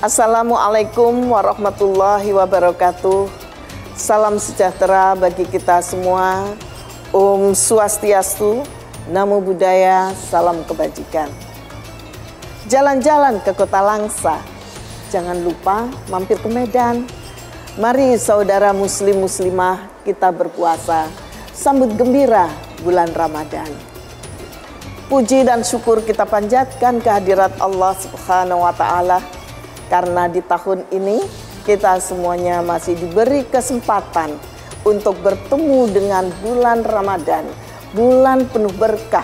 Assalamualaikum warahmatullahi wabarakatuh. Salam sejahtera bagi kita semua. Om Swastiastu, Namo Buddhaya, salam kebajikan. Jalan-jalan ke Kota Langsa, jangan lupa mampir ke Medan. Mari saudara muslim muslimah kita berpuasa, sambut gembira bulan Ramadan. Puji dan syukur kita panjatkan kehadirat Allah Subhanahu wa Ta'ala, karena di tahun ini kita semuanya masih diberi kesempatan untuk bertemu dengan bulan Ramadan, bulan penuh berkah,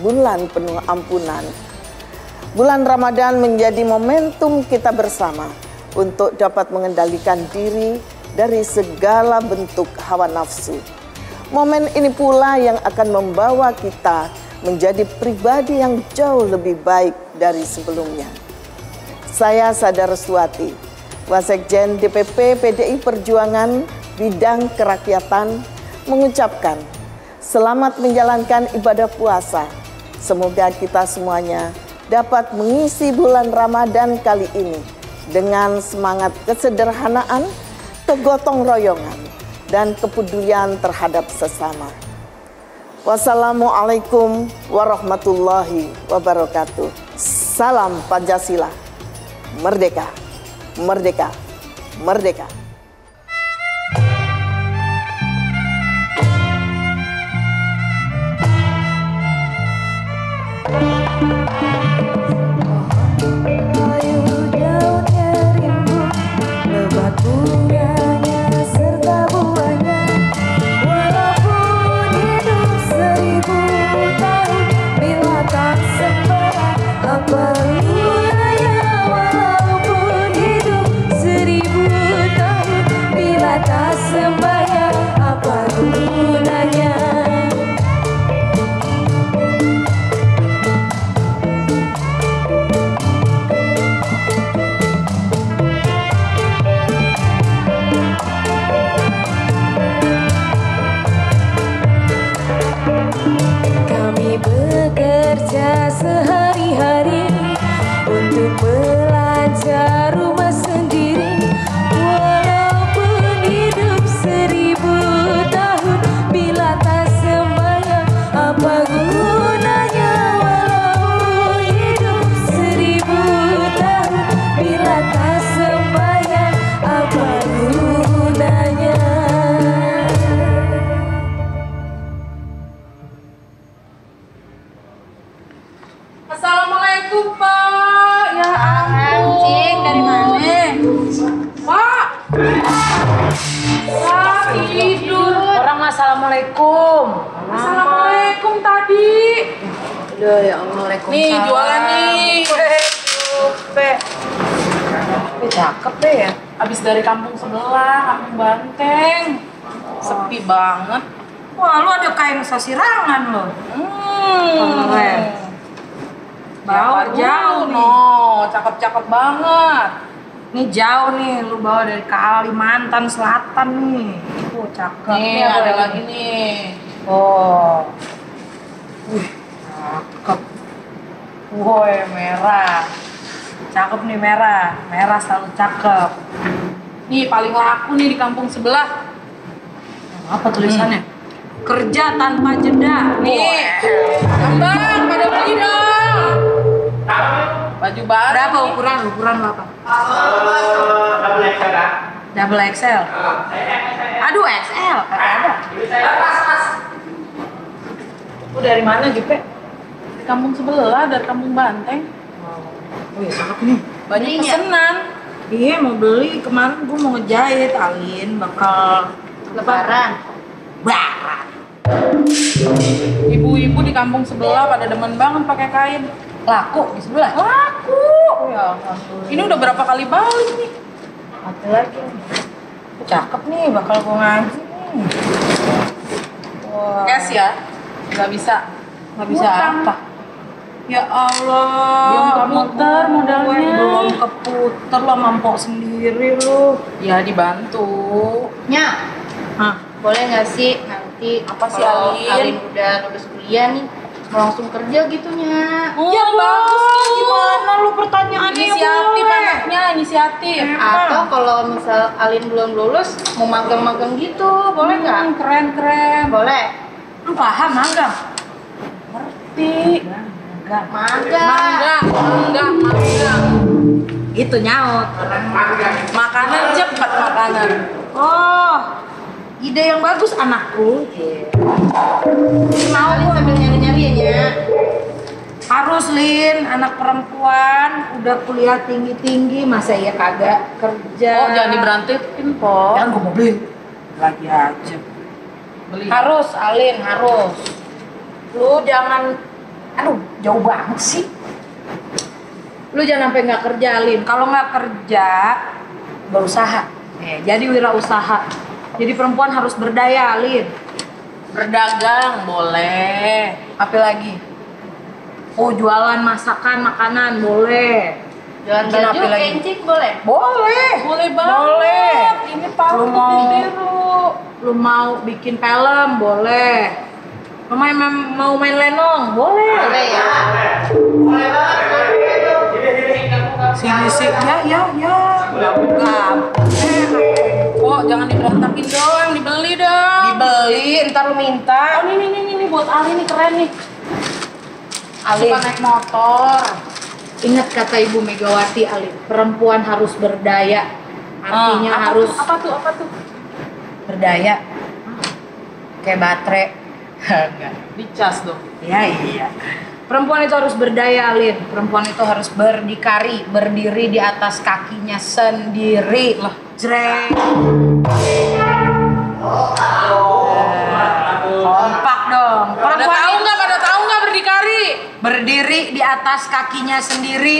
bulan penuh ampunan. Bulan Ramadan menjadi momentum kita bersama untuk dapat mengendalikan diri dari segala bentuk hawa nafsu. Momen ini pula yang akan membawa kita menjadi pribadi yang jauh lebih baik dari sebelumnya. Saya Sada Restuati, Wasekjen DPP PDI Perjuangan Bidang Kerakyatan, mengucapkan selamat menjalankan ibadah puasa. Semoga kita semuanya dapat mengisi bulan Ramadan kali ini dengan semangat kesederhanaan, kegotong royongan, dan kepedulian terhadap sesama. Wassalamualaikum warahmatullahi wabarakatuh. Salam Pancasila. Merdeka, merdeka, merdeka. Sehari-hari untuk belajar rumah sendiri, walaupun hidup 1000 tahun bila tak sembahyang, apa gunanya? Walaupun hidup 1000 tahun bila tak sembahyang, apa gunanya? Assalamualaikum Pak. Ya ampun. Cing, dari mana? Pak. Pak tidur. Orang assalamualaikum. Assalamualaikum tadi. Udah ya Allah, waalaikumsalam. Nih jualan nih. Pe. Cakep deh ya. Abis dari kampung sebelah, kampung Banteng. Sepi banget. Wah, lu ada kain sasirangan lo. Bawa jauh nih. No, cakep-cakep banget. Nih jauh nih, lu bawa dari Kalimantan Selatan nih. Oh, cakep. Nih ada lagi nih. Oh. Wih, cakep. Woi, merah. Cakep nih merah. Merah selalu cakep. Nih paling laku nih di kampung sebelah. Apa tulisannya? Kerja tanpa jeda. Nih, Abang pada beli dong. Baju baru. Berapa ukuran lo apa? Double XL. Aduh, XL. Ada. Lu dari mana, Jupe? Di kampung sebelah, dari kampung Banteng. Oh iya, cakep nih. Banyak pesenan. Iya, mau beli. Kemarin gue mau ngejahit, Alin. Bakal Lebaran. Barat. Ibu-ibu di kampung sebelah pada demen banget pakai kain. Laku di sebelah? Laku. Ya, alhamdulillah. Ini udah berapa kali balik nih? Ada lagi. Cakep nih, bakal gue ngaji nih. Wah. Cash ya? Gak bisa. Nggak bisa apa? Ya Allah. Belum keputer modalnya. Belum keputer lo, mampok sendiri lo. Ya dibantu. Nya, Hah? boleh nggak sih nanti Apa sih, kalau Alin? Alin udah lulus kuliah nih, langsung kerja gitunya. Ya bagus nih, gimana lu pertanyaannya? Inisiatif boleh. anaknya, inisiatif. Emang. Atau kalau misal Alin belum lulus, mau magang-magang gitu, boleh nggak? Keren. Boleh. Lu paham magang? Ngerti. Magang. Gitu nyaut. Makanan cepat makanan. Oh, ide yang bagus anakku. Mau Alin sambil nyari-nyari ya, Nya. Harus Lin, anak perempuan udah kuliah tinggi-tinggi masa ya kagak kerja. Oh, jangan diberantakin, Po. Jangan gue mau beli. Lagi aja. Beli. Harus Alin, harus. Lu jangan, aduh jauh banget sih. Lu jangan sampai nggak kerja Alin. Kalau nggak kerja, berusaha. Jadi wirausaha. Jadi perempuan harus berdaya Alin. Berdagang boleh. Apa lagi? Oh jualan masakan makanan boleh. Jualan Bikin baju, apa lagi? kencing boleh. Boleh. Boleh banget. Boleh. Ini patut Lu mau- ditiru. Lu mau bikin film boleh. Lu mau main lenong boleh. Boleh ya. Sini sih ya. Bukan. Oh, jangan diberantakin doang, dibeli dong. Dibeli, ntar lu minta. Oh, ini buat Ali nih keren nih. Alin, Suka naik motor. ingat kata Ibu Megawati Alin, perempuan harus berdaya. Artinya Apa harus tuh? Apa tuh? berdaya. Kayak baterai. Enggak. Dicas dong. Ya iya. Perempuan itu harus berdaya Alin. Perempuan itu harus berdikari, berdiri di atas kakinya sendiri. Lah, jreng. Kompak dong. Pada tahu nggak berdikari? Berdiri di atas kakinya sendiri.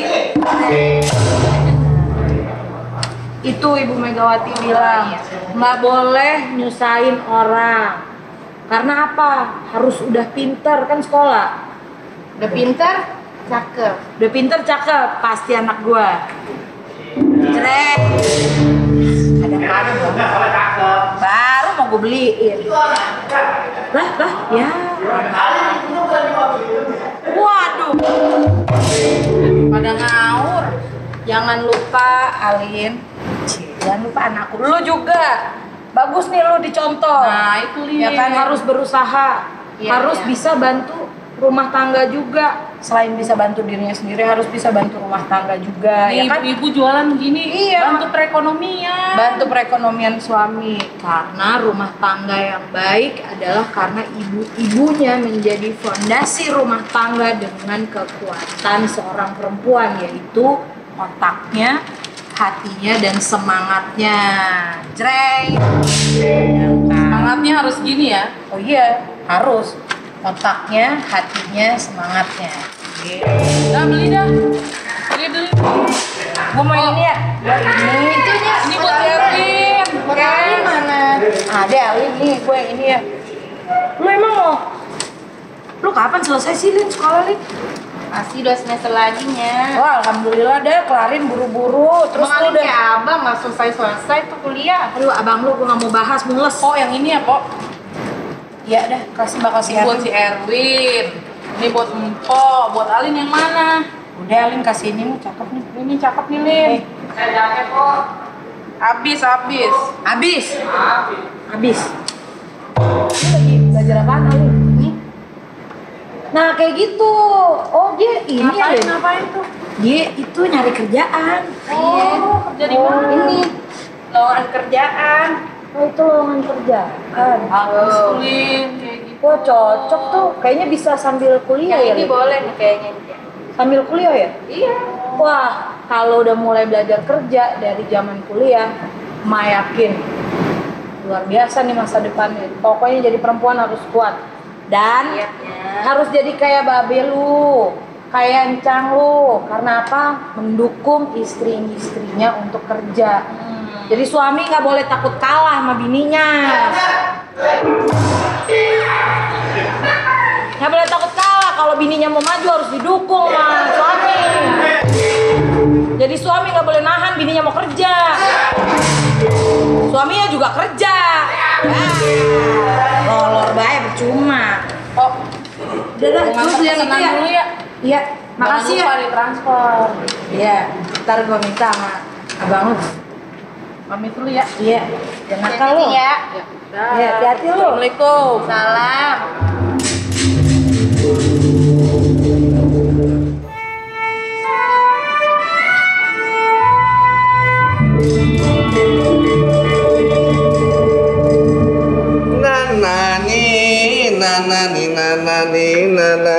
Itu Ibu Megawati bilang, nggak boleh nyusahin orang. Karena apa? Harus udah pinter kan sekolah. Udah pintar, cakep. Udah pinter cakep, pasti anak gua. Jreng. Kadang-kadang baru mau gue beliin. Lah, ya. Waduh. Pada ngawur. Jangan lupa Alin. Jangan lupa anakku. Lu juga. Bagus nih lu dicontoh. Nah, itu Lin. Ya kan harus berusaha. Iya, harus iya. bisa bantu rumah tangga juga. Selain bisa bantu dirinya sendiri, harus bisa bantu rumah tangga juga. Nih, Ya kan? ibu-ibu jualan begini, Iya. bantu perekonomian. Bantu perekonomian suami. Karena rumah tangga yang baik adalah karena ibu-ibunya menjadi fondasi rumah tangga dengan kekuatan seorang perempuan, yaitu otaknya, hatinya, dan semangatnya. Jreng. Semangatnya harus gini ya. Oh iya, harus. Otaknya, hatinya, semangatnya. Dah beli dah. Beli. Gue mau ini ya. Ini. Itunya, ini buat Erwin. Buat Alin mana? Ada Alin nih, gue yang ini ya. Lu emang mau? Lu kapan selesai sih Lin sekolah Lin? Masih 2 semester lagi nya. Wah alhamdulillah deh, kelarin buru-buru. Terus Emang lu Alin udah. kayak abang nggak selesai tuh kuliah. Aduh abang lu gue gak mau bahas, mules. Oh yang ini ya, Po. Iya dah, kasih bakal si Ini buat Alin. si Erwin. Ini buat Empo, buat Alin yang mana? Udah Alin kasih ini, cakep nih. Ini cakep nih, Lin. Saya jaket, Po. Habis. Habis. Lu lagi belajar apaan Alin? Nih. Nah kayak gitu. Oh dia ini ya Lin? Ngapain tuh? Dia itu nyari kerjaan. Oh, kerja di mana? Ini. Lowongan kerjaan. Oh itu lowongan kerjaan. Bagus, Lin. Kayak gitu. Wah cocok tuh, kayaknya bisa sambil kuliah ya. Ini Lin? boleh nih kayaknya. Sambil kuliah ya? Iya. Wah, kalau udah mulai belajar kerja dari zaman kuliah, Ma yakin luar biasa nih masa depannya. Pokoknya jadi perempuan harus kuat dan Niatnya. harus jadi kayak babe lu, kayak encang lu. Karena apa? Mendukung istrinya untuk kerja. Jadi suami nggak boleh takut kalah sama bininya. Nggak boleh takut kalah. Kalau bininya mau maju harus didukung sama suami. Jadi suami nggak boleh nahan bininya mau kerja. Suaminya juga kerja. Rolor bae percuma. Oh, Udah dah, terus yang itu ya. Dulu ya. Iya, makasih ya. Jangan lupa ditransfer. Iya, ntar gua minta sama abang lu. Pamit dulu ya. Iya, jangan nakal lu. Ya. Iya, hati-hati lu. Assalamualaikum. Salam. Nanani nanani nana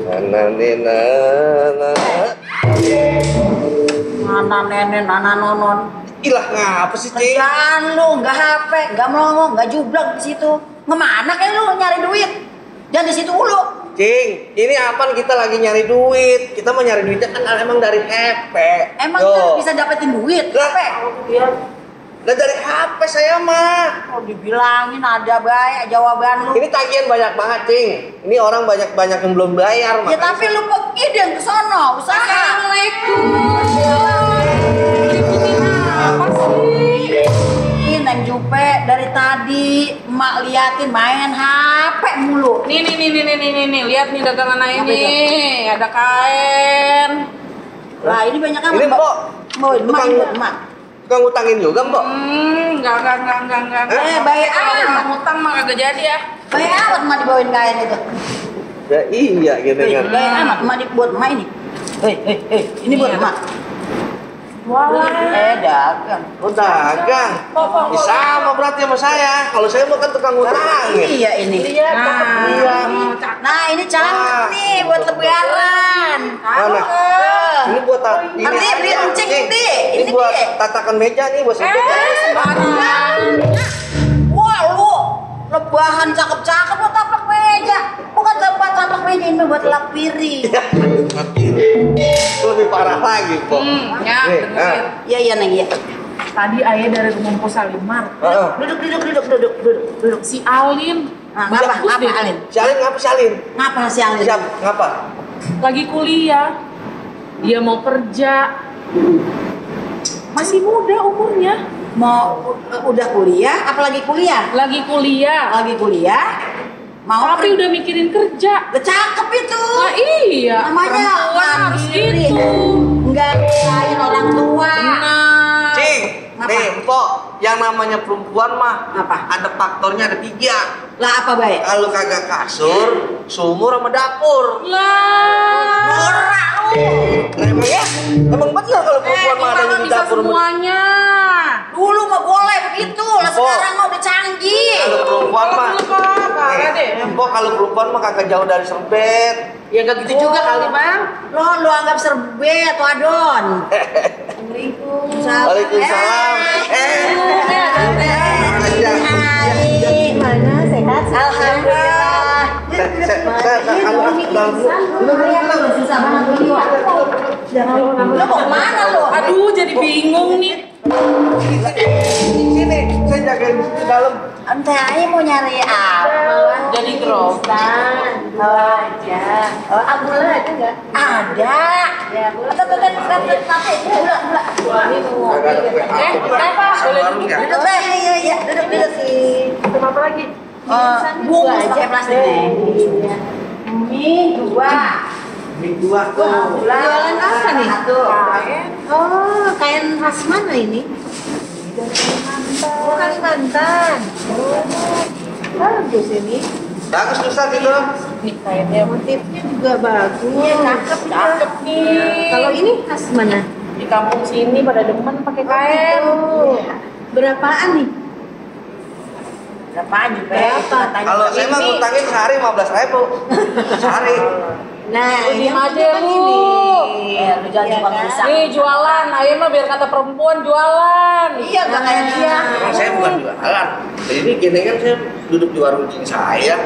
nanani nana. Nana nenek, nana nonon. Ilah ngapa sih, Cing? Kerjaan lu, nggak HP, nggak melongo, nggak jublak di situ. Ngemana kayak lu nyari duit? Jangan di situ dulu. Cing, ini apaan kita lagi nyari duit? Kita mau nyari duitnya kan emang dari HP. Emang Yo. tuh bisa dapetin duit? Lah. HP? Lah dari HP saya mah. Oh dibilangin ada baik jawaban lu. Ini tagihan banyak banget, Cing. Ini orang banyak yang belum bayar. Ya makanya tapi lu pergi deh ke sono, usaha. Assalamualaikum. Apa sih? Ini Neng Jupe dari tadi emak liatin main HP mulu. Nih, lihat nih dagangan Ayah Apa nih. Ada kain. Lah ini banyak amat. Ini, Mbok. Mau emak, Tukang- emak. Tukang ngutangin juga, Mbok. Enggak. Baik Kalau amat. orang utang mah kagak jadi ya. Baik amat emak dibawain kain itu. Ya iya gitu kan. Baik amat emak buat emak ini. Ini buat Iya. emak. Dagang. Oh dagang. Ya, sama berarti sama saya. Kalau saya mau kan tukang ngutangin. Iya ini. Iya. Nah ini cantik Wah. nih buat lebaran. Mana? Ini buat ini. Nanti beli aja, encing Cing. nih. Ini Ini buat nih. tatakan meja nih buat saya. Wah lu lebahan cakep-cakep buat taplak meja. Bukan tempat taplak meja ini buat lap piring. Lebih parah lagi, Pok. Ya, Nih, dengerin. Iya Neng ya. Tadi Ayah dari rumah Pos Salimar. Duduk. Si Alin Nah, ngapa? Bagus Ngapa deh. Alin? Si Alin ngapa si Alin? Ngapa si Alin? Siap, ngapa? lagi kuliah. Dia mau kerja. Masih muda umurnya. Mau udah kuliah? Apalagi kuliah? Lagi kuliah. Lagi kuliah? Mau Tapi udah mikirin kerja. Udah cakep itu. Nah, iya. Namanya Perempuan harus mandiri. gitu. Enggak lain orang tua. Benar. Cing, Ngapa? nih, Pok, yang namanya perempuan mah Apa? ada faktornya ada 3. Lah apa baik? Kalau kagak kasur, sumur sama dapur. Lah. Norak lu. Nah, emang ya? Emang bener kalau perempuan mah adanya di bisa dapur. semuanya. Dulu mah boleh begitu, lah Empok. sekarang mah udah canggih. Kalau perempuan mah, Parah deh. Pok, kalau perempuan mah kagak jauh dari serbet. Ya gak gitu juga kali, Bang. Lo anggap serbet atau adon? Waalaikumsalam. Mana sehat? Alhamdulillah. Susah banget lu mau kemana lu? Aduh, jadi bingung nih. Sini, saya jagain di dalam. Entah aja mau nyari apa? Jadi gerobak. aja. Gula ada nggak? Ada. Ya, gula. Gula. Kagak ada kue aku. Kenapa? Boleh Baru ya? Duduk deh, iya. Duduk sih. Apa lagi? Bungkus pakai plastik nih. Mie 2. Mie 2 tuh. Jualan apa nih? Kain. Oh, kain khas mana ini? Oh, Kalimantan. Bagus ini. Bagus Ustaz itu. Nih kainnya. Motifnya juga bagus. Iya, Cakep nih. Kalau ini khas mana? Di kampung sini pada demen pakai kain. Berapaan nih? Berapaan juga? Berapa? Kalau saya mah ngutangin sehari 15.000. Sehari. Nah, Diem yang aja penting kan lu. ini. Lu jangan cuma bisa. Nih jualan, ayo mah biar kata perempuan jualan. Iya, gak kayak dia. Saya bukan jualan. Jadi gini kan saya duduk di warung cing saya.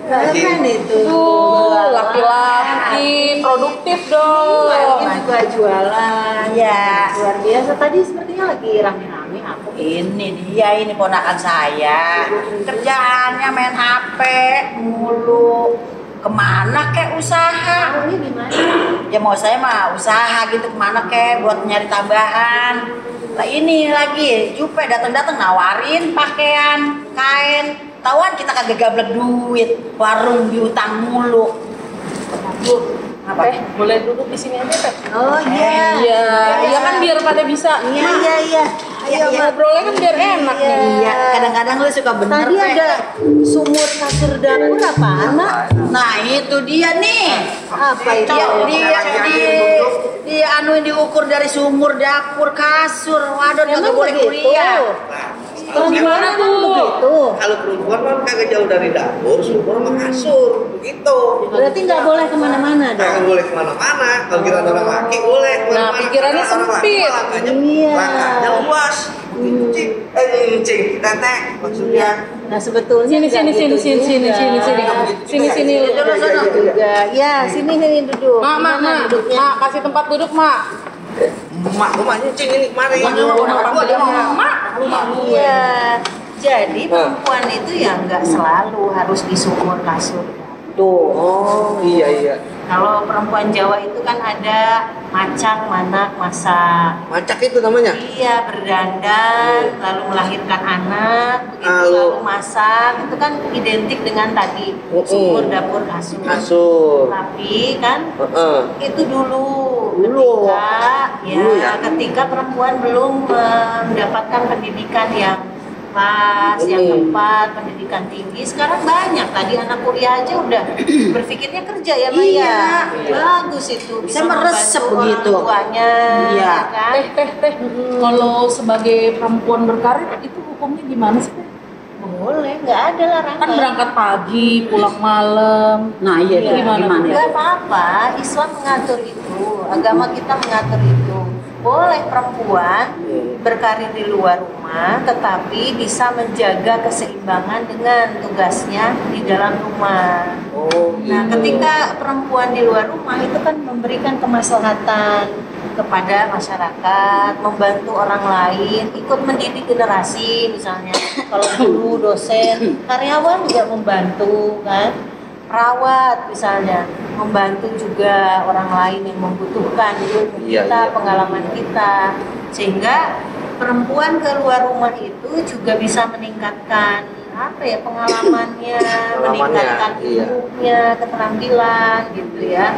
Kan itu. Tuh, laki-laki produktif dong. Ini juga jualan. Ya. Luar biasa. Tadi sepertinya lagi rame-rame aku. Ini dia, ini ponakan saya. Kerjaannya main HP mulu. Kemana kek usaha? Ini gimana? Ya mau saya mah usaha gitu kemana kek buat nyari tambahan. Lah ini lagi Jupe datang-datang nawarin pakaian, kain. Tawan kita kagak gablek duit, warung diutang mulu. Apa? Boleh duduk di sini aja, Teh? Oh iya. Iya kan biar pada bisa. Iya. Ayo ngobrolnya kan biar enak nih. Iya, kadang-kadang lu suka bener. Tadi ada sumur kasur dapur apaan, Mak? Nah, itu dia nih. Apa itu? Dia anuin diukur dari sumur, dapur, kasur. Waduh, nggak boleh kuliah. Perempuan emang begitu. Kalau perempuan kan kagak jauh dari dapur, sumur sama kasur, begitu. Berarti nggak boleh kemana-mana dong. Kagak boleh kemana-mana. Kalau kita orang laki boleh. Nah, pikirannya sempit. Iya. Langkahnya luas. Cing, teteh maksudnya. Nah sebetulnya Sini juga. Ya sini duduk. Mak, kasih tempat duduk, Mak. Rumahnya cing ini kemarin. Iya. Jadi perempuan itu ya nggak selalu harus di sumur kasur. Tuh. Oh, iya. Kalau perempuan Jawa itu kan ada macak, manak, masak. Macak itu namanya? Iya, berdandan, lalu melahirkan anak, begitu lalu masak. Itu kan identik dengan tadi sumur, dapur, kasur. Tapi kan itu dulu ketika perempuan belum mendapatkan pendidikan yang pas, yang tepat, pendidikan tinggi. Sekarang banyak, tadi anak kuliah aja udah berpikirnya kerja ya Maya. Iya. Bagus itu, bisa meresep membantu begitu. orang tuanya. Iya. Kan? Teh. Kalau sebagai perempuan berkarir itu hukumnya gimana sih, Teh? Boleh, nggak ada larangan. Kan berangkat pagi, pulang malam. Nah iya Iya, gimana? Nggak apa-apa, Islam mengatur itu, agama kita mengatur itu. Boleh perempuan berkarir di luar rumah, tetapi bisa menjaga keseimbangan dengan tugasnya di dalam rumah. Nah, ketika perempuan di luar rumah itu kan memberikan kemaslahatan kepada masyarakat, membantu orang lain, ikut mendidik generasi misalnya. Kalau guru, dosen, karyawan juga membantu kan. Perawat misalnya, membantu juga orang lain yang membutuhkan ilmu kita, pengalaman kita, sehingga perempuan keluar rumah itu juga bisa meningkatkan pengalamannya, meningkatkan ilmunya, keterampilan gitu ya.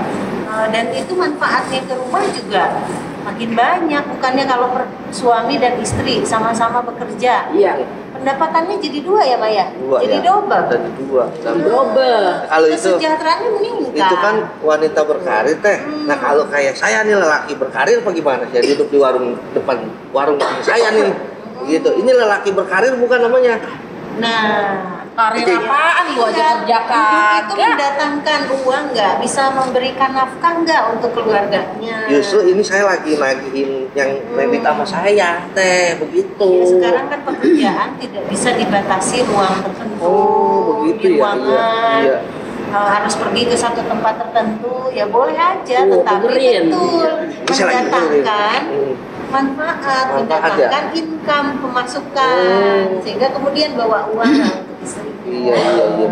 Dan itu manfaatnya ke rumah juga makin banyak. Bukannya kalau suami dan istri sama-sama bekerja, pendapatannya jadi dua ya Maya? Jadi double. Jadi dua. Double. Kalau itu kesejahteraannya meningkat. Itu kan wanita berkarir Teh. Nah kalau kayak saya nih lelaki berkarir bagaimana? Ya duduk di warung depan warung saya nih. Begitu. Ini lelaki berkarir bukan namanya. Nah, Karir apaan lu aja kerja itu mendatangkan uang nggak? Bisa memberikan nafkah nggak untuk keluarganya? Justru ini saya lagi nagihin yang kredit sama saya Teh, begitu. Ya, sekarang kan pekerjaan tidak bisa dibatasi ruang tertentu. Begitu di ya. ruangan. Iya. Harus pergi ke satu tempat tertentu, ya boleh aja, tetapi dengerin. betul Bisa lagi mendatangkan manfaat, mendatangkan ya? income, pemasukan, sehingga kemudian bawa uang untuk istri. Iya.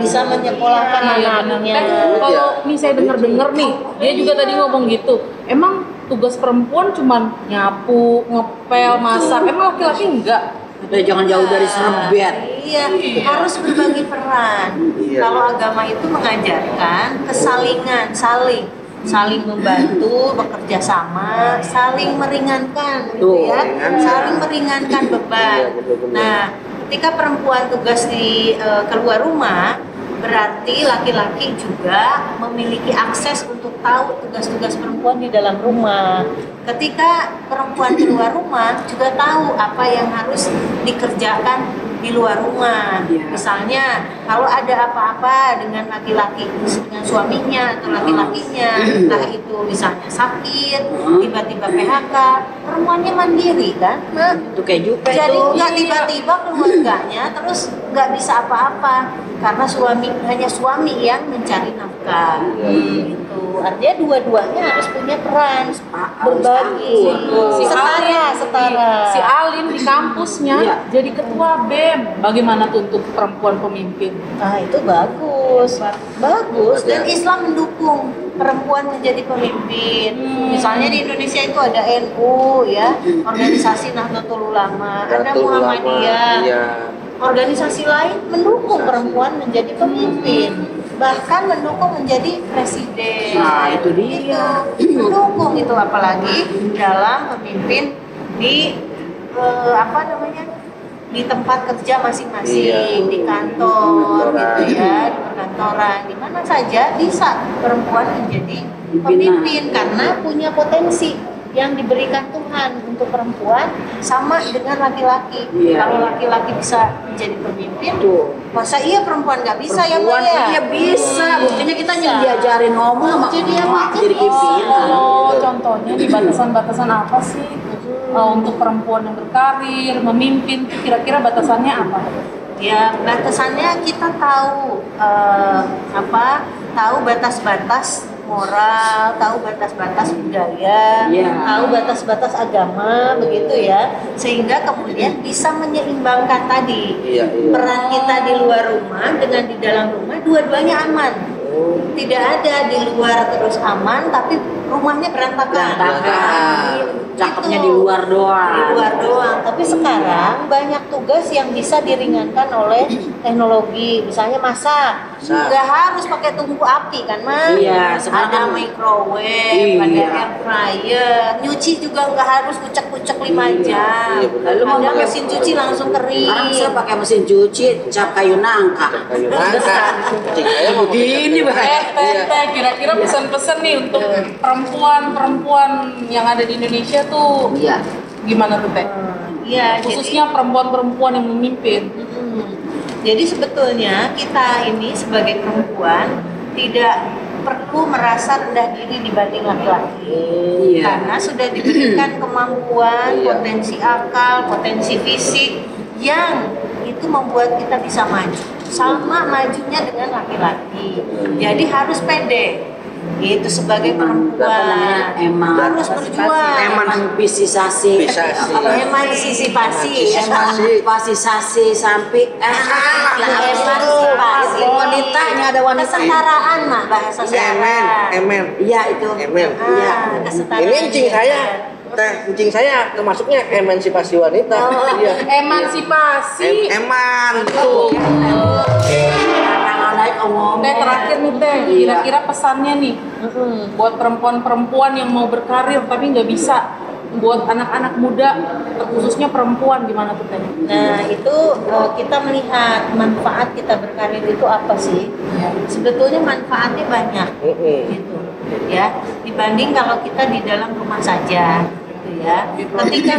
Bisa menyekolahkan anaknya. Kalau misalnya denger nih, dia juga tadi ngomong gitu. Emang tugas perempuan cuman nyapu, ngepel, masak. Emang laki-laki enggak? Udah jangan jauh dari serbet. Iya, harus berbagi peran. Iya. Kalau agama itu mengajarkan kesalingan, saling membantu, bekerja sama, saling meringankan, gitu ya, saling meringankan beban. Iya, betul-betul. Nah, ketika perempuan tugas di keluar rumah, berarti laki-laki juga memiliki akses untuk tahu tugas-tugas perempuan di dalam rumah. Ketika perempuan keluar rumah juga tahu apa yang harus dikerjakan di luar rumah. Misalnya kalau ada apa-apa dengan laki-laki, dengan suaminya atau laki-lakinya, entah itu misalnya sakit, tiba-tiba PHK, perempuannya mandiri kan? Itu kayak juga Jadi itu. nggak tiba-tiba keluarganya terus nggak bisa apa-apa karena hanya suami yang mencari nafkah. Gitu. Artinya dua-duanya harus punya peran berbagi. Setara. Si Alin di kampusnya jadi ketua BEM. Bagaimana tuh untuk perempuan pemimpin? Nah itu bagus. Dan Islam mendukung perempuan menjadi pemimpin. Misalnya di Indonesia itu ada NU ya, organisasi Nahdlatul Ulama, ada Muhammadiyah. organisasi lain mendukung perempuan menjadi pemimpin, bahkan mendukung menjadi presiden. Nah, itu dia. Mendukung itu, apalagi dalam pemimpin di di tempat kerja masing-masing, di kantor gitu ya, di perkantoran, di mana saja bisa perempuan menjadi pemimpin karena punya potensi yang diberikan Tuhan untuk perempuan sama dengan laki-laki. Kalau laki-laki bisa menjadi pemimpin, masa iya perempuan nggak bisa perempuan, ya Mbak ya? Iya bisa, buktinya kita diajarin ngomong sama jadi pimpinan. Contohnya di batasan-batasan apa sih untuk perempuan yang berkarir, memimpin, kira-kira batasannya apa? Ya batasannya kita tahu tahu batas-batas moral, tahu batas-batas budaya, tahu batas-batas agama, begitu ya, sehingga kemudian bisa menyeimbangkan tadi peran kita di luar rumah dengan di dalam rumah, dua-duanya aman. Tidak ada di luar terus aman, tapi rumahnya berantakan. Cakepnya di luar doang. Di luar doang. Tapi sekarang banyak tugas yang bisa diringankan oleh teknologi. Misalnya masak, nggak harus pakai tungku api kan, Mas? Iya, ada microwave, ada air fryer. Nyuci juga nggak harus kucek-kucek 5 jam. Lalu ada mesin cuci langsung kering. Sekarang saya pakai mesin cuci cap kayu nangka. Begini Teh, kira-kira pesan-pesan nih untuk perempuan-perempuan yang ada di Indonesia tuh gimana tuh Teh? Iya, khususnya perempuan-perempuan yang memimpin. Jadi sebetulnya kita ini sebagai perempuan tidak perlu merasa rendah diri dibanding laki-laki, karena sudah diberikan kemampuan, potensi akal, potensi fisik yang itu membuat kita bisa maju, sama majunya dengan laki-laki. Jadi harus pede. Itu sebagai perempuan harus berjuang. Emansipasi sampai emansipasi wanita. Ini ada wanita. Kesetaraan mah bahasa saya. Iya itu. Kesetaraan. Ini encing saya. Teh, encing saya termasuknya emansipasi wanita. Emansipasi. Teh, terakhir nih Teh, kira-kira pesannya nih buat perempuan-perempuan yang mau berkarir tapi nggak bisa, buat anak-anak muda, khususnya perempuan, gimana tuh Teh? Nah itu kita melihat manfaat kita berkarir itu apa sih? Sebetulnya manfaatnya banyak, gitu ya. Dibanding kalau kita di dalam rumah saja, gitu ya. Ketika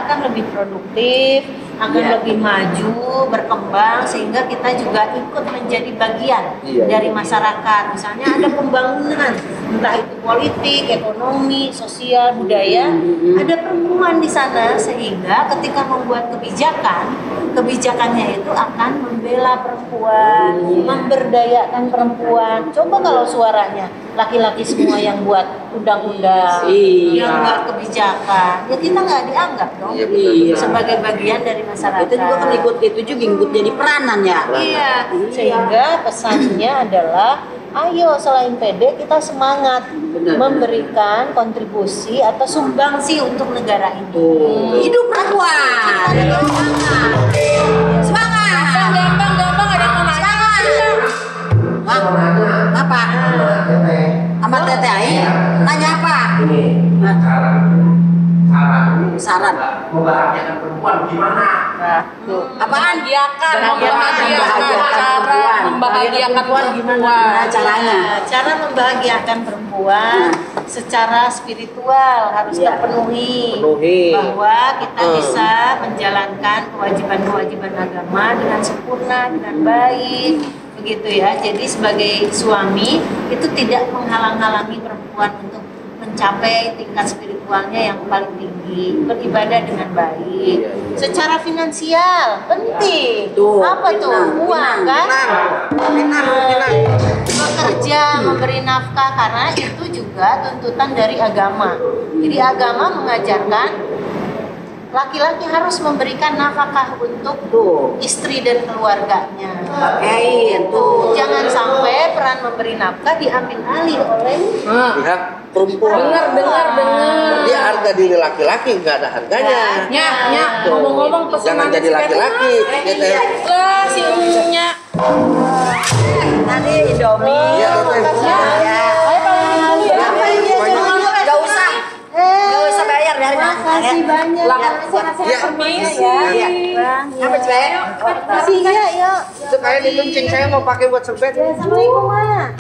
akan lebih produktif, akan lebih maju, berkembang, sehingga kita juga ikut menjadi bagian dari masyarakat. Misalnya ada pembangunan, entah itu politik, ekonomi, sosial, budaya, ada perempuan di sana, sehingga ketika membuat kebijakannya itu akan membela perempuan, memberdayakan perempuan. Coba kalau suaranya laki-laki semua yang buat undang-undang, yang buat kebijakan, ya kita nggak dianggap dong sebagai bagian dari masyarakat. Itu juga kan ikut jadi peranan ya. Iya. Sehingga pesannya adalah ayo selain pede kita semangat memberikan kontribusi atau sumbangsi untuk negara ini. Hidup perempuan. Semangat. Gampang ada yang mau nanya. Apa? Amat Teteh nanya apa? Saran membahagiakan perempuan gimana? Apaan? Membahagiakan perempuan gimana caranya? Cara membahagiakan perempuan secara spiritual harus terpenuhi, bahwa kita bisa menjalankan kewajiban-kewajiban agama dengan sempurna, dengan baik, begitu ya. Jadi sebagai suami itu tidak menghalang-halangi perempuan untuk mencapai tingkat spiritualnya yang paling tinggi, beribadah dengan baik. Secara finansial penting. Apa tuh? Uang kan? Bekerja, memberi nafkah, karena itu juga tuntutan dari agama. Jadi agama mengajarkan laki-laki harus memberikan nafkah untuk istri dan keluarganya. Pakein tuh. Jangan sampai peran memberi nafkah diambil alih oleh pihak perempuan. Dengar. Jadi harga diri laki-laki nggak ada harganya. Nya, ngomong-ngomong pesanan Jangan jadi laki-laki. Ya, Teh. lah si Nya. Tadi Indomie. Iya, Teh. Ya. Apa ini? Gak usah. Gak usah bayar dari mana. Makasih banyak. Ya. Permis ya. Apa cek? Makasih ya, yuk. Itu kayak dikencing saya mau pakai buat serbet. Assalamualaikum, Ma.